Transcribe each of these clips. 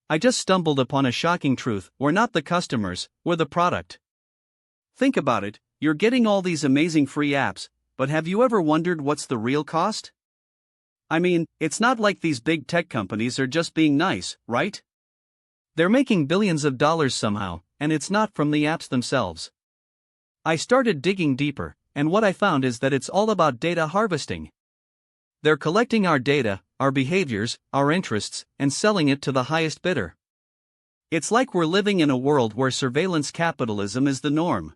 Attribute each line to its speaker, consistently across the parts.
Speaker 1: I just stumbled upon a shocking truth: we're not the customers, we're the product. Think about it, you're getting all these amazing free apps, but have you ever wondered what's the real cost? I mean, it's not like these big tech companies are just being nice, right? They're making billions of dollars somehow, and it's not from the apps themselves. I started digging deeper, and what I found is that it's all about data harvesting. They're collecting our data, our behaviors, our interests, and selling it to the highest bidder. It's like we're living in a world where surveillance capitalism is the norm.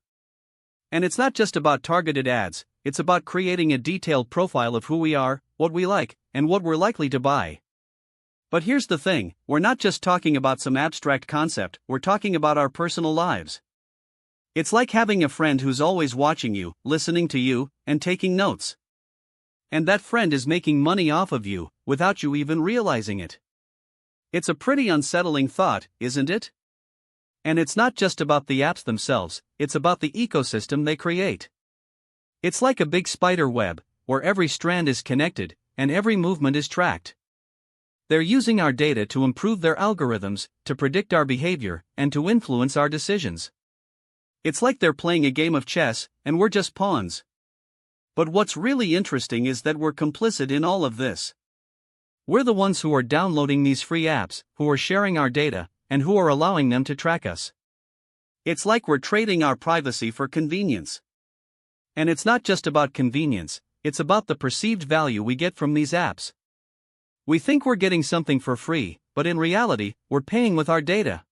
Speaker 1: And it's not just about targeted ads, it's about creating a detailed profile of who we are, what we like, and what we're likely to buy. But here's the thing, we're not just talking about some abstract concept, we're talking about our personal lives. It's like having a friend who's always watching you, listening to you, and taking notes. And that friend is making money off of you, without you even realizing it. It's a pretty unsettling thought, isn't it? And it's not just about the apps themselves, it's about the ecosystem they create. It's like a big spider web, where every strand is connected, and every movement is tracked. They're using our data to improve their algorithms, to predict our behavior, and to influence our decisions. It's like they're playing a game of chess, and we're just pawns. But what's really interesting is that we're complicit in all of this. We're the ones who are downloading these free apps, who are sharing our data, and who are allowing them to track us. It's like we're trading our privacy for convenience. And it's not just about convenience, it's about the perceived value we get from these apps. We think we're getting something for free, but in reality, we're paying with our data.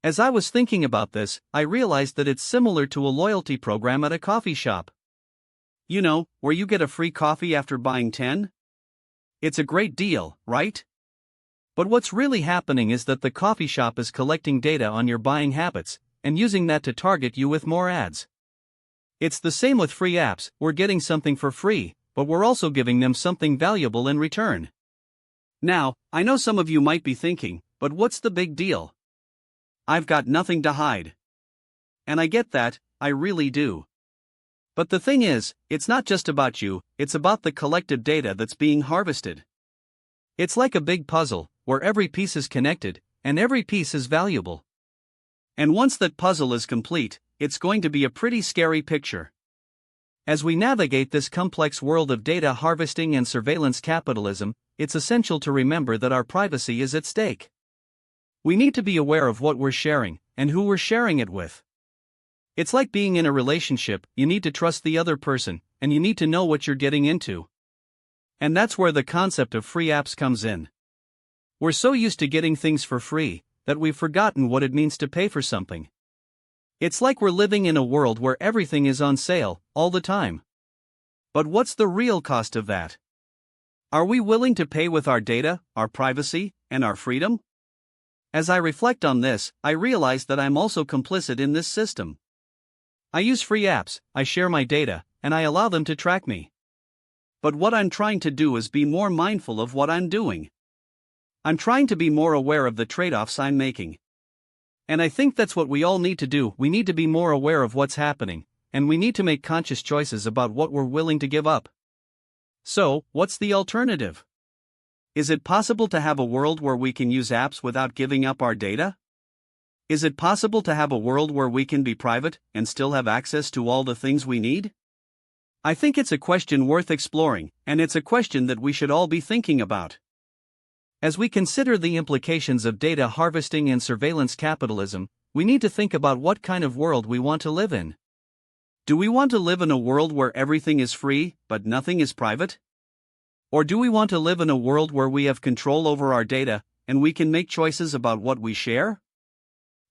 Speaker 1: As I was thinking about this, I realized that it's similar to a loyalty program at a coffee shop. You know, where you get a free coffee after buying 10? It's a great deal, right? But what's really happening is that the coffee shop is collecting data on your buying habits, and using that to target you with more ads. It's the same with free apps, we're getting something for free, but we're also giving them something valuable in return. Now, I know some of you might be thinking, but what's the big deal? I've got nothing to hide. And I get that, I really do. But the thing is, it's not just about you, it's about the collective data that's being harvested. It's like a big puzzle, where every piece is connected, and every piece is valuable. And once that puzzle is complete, it's going to be a pretty scary picture. As we navigate this complex world of data harvesting and surveillance capitalism, it's essential to remember that our privacy is at stake. We need to be aware of what we're sharing, and who we're sharing it with. It's like being in a relationship, you need to trust the other person, and you need to know what you're getting into. And that's where the concept of free apps comes in. We're so used to getting things for free, that we've forgotten what it means to pay for something. It's like we're living in a world where everything is on sale, all the time. But what's the real cost of that? Are we willing to pay with our data, our privacy, and our freedom? As I reflect on this, I realize that I'm also complicit in this system. I use free apps, I share my data, and I allow them to track me. But what I'm trying to do is be more mindful of what I'm doing. I'm trying to be more aware of the trade-offs I'm making. And I think that's what we all need to do. We need to be more aware of what's happening, and we need to make conscious choices about what we're willing to give up. So, what's the alternative? Is it possible to have a world where we can use apps without giving up our data? Is it possible to have a world where we can be private and still have access to all the things we need? I think it's a question worth exploring, and it's a question that we should all be thinking about. As we consider the implications of data harvesting and surveillance capitalism, we need to think about what kind of world we want to live in. Do we want to live in a world where everything is free, but nothing is private? Or do we want to live in a world where we have control over our data, and we can make choices about what we share?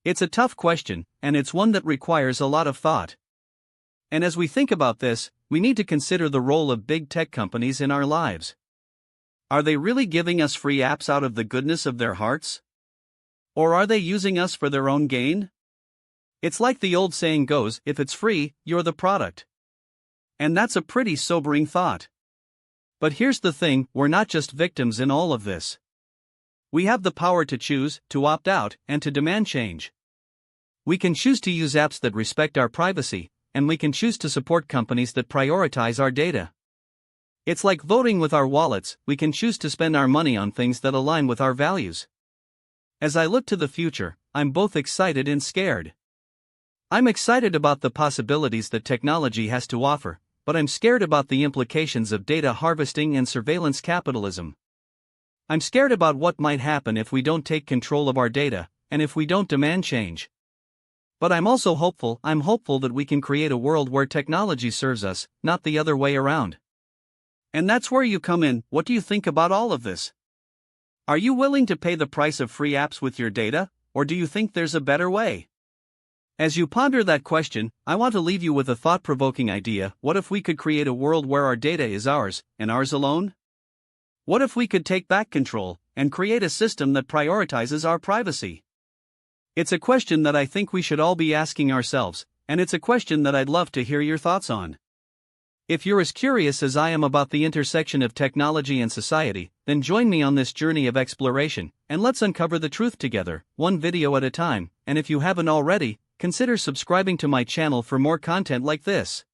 Speaker 1: It's a tough question, and it's one that requires a lot of thought. And as we think about this, we need to consider the role of big tech companies in our lives. Are they really giving us free apps out of the goodness of their hearts? Or are they using us for their own gain? It's like the old saying goes, if it's free, you're the product. And that's a pretty sobering thought. But here's the thing, we're not just victims in all of this. We have the power to choose, to opt out, and to demand change. We can choose to use apps that respect our privacy, and we can choose to support companies that prioritize our data. It's like voting with our wallets, we can choose to spend our money on things that align with our values. As I look to the future, I'm both excited and scared. I'm excited about the possibilities that technology has to offer, but I'm scared about the implications of data harvesting and surveillance capitalism. I'm scared about what might happen if we don't take control of our data, and if we don't demand change. But I'm also hopeful. I'm hopeful that we can create a world where technology serves us, not the other way around. And that's where you come in. What do you think about all of this? Are you willing to pay the price of free apps with your data, or do you think there's a better way? As you ponder that question, I want to leave you with a thought-provoking idea. What if we could create a world where our data is ours, and ours alone? What if we could take back control, and create a system that prioritizes our privacy? It's a question that I think we should all be asking ourselves, and it's a question that I'd love to hear your thoughts on. If you're as curious as I am about the intersection of technology and society, then join me on this journey of exploration, and let's uncover the truth together, one video at a time. And if you haven't already, consider subscribing to my channel for more content like this.